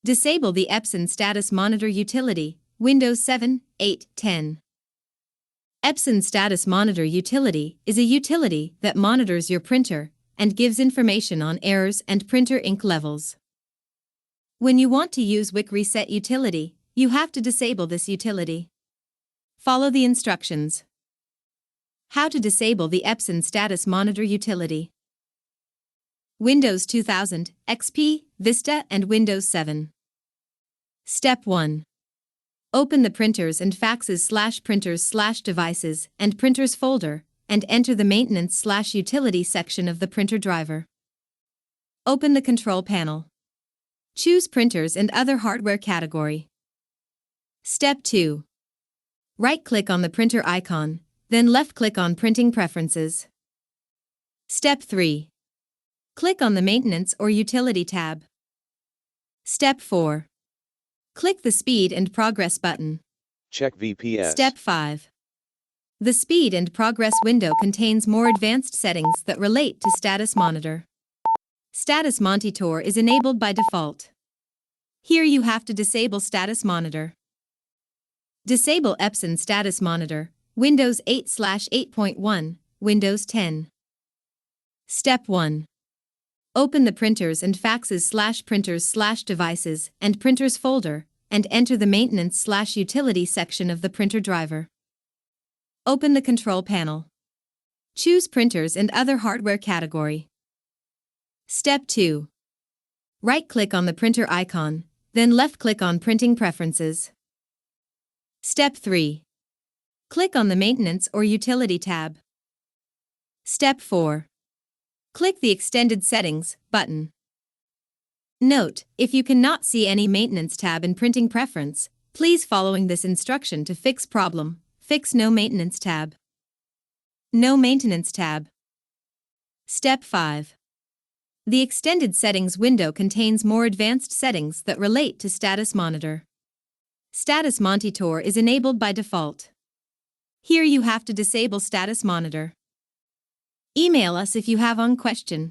Disable the Epson Status Monitor utility, Windows 7, 8, 10. Epson Status Monitor utility is a utility that monitors your printer and gives information on errors and printer ink levels. When you want to use Quick Reset utility, you have to disable this utility. Follow the instructions. How to disable the Epson Status Monitor utility. Windows 2000, XP, Vista and Windows 7. Step 1. Open the Printers and Faxes/Printers/Devices and Printers folder and enter the Maintenance/Utility section of the printer driver. Open the control panel. Choose Printers and Other Hardware category. Step 2. Right-click on the printer icon, then left-click on Printing Preferences. Step 3. Click on the Maintenance or Utility tab. Step 4. Click the Speed and Progress button. Check VPS. Step 5. The Speed and Progress window contains more advanced settings that relate to Status Monitor. Status Monitor is enabled by default. Here you have to disable Status Monitor. Disable Epson Status Monitor, Windows 8/8.1, Windows 10. Step 1. Open the Printers and Faxes/Printers/Devices and Printers folder and enter the Maintenance/Utility section of the printer driver. Open the control panel. Choose Printers and Other Hardware category. Step 2. Right-click on the printer icon, then left-click on Printing Preferences. Step 3. Click on the Maintenance or Utility tab. Step 4. Click the Extended Settings button. Note, if you cannot see any Maintenance tab in Printing Preference, please following this instruction to fix problem. Fix No Maintenance tab. No Maintenance tab. Step 5. The Extended Settings window contains more advanced settings that relate to Status Monitor. Status Monitor is enabled by default. Here you have to disable Status Monitor. Email us if you have one question.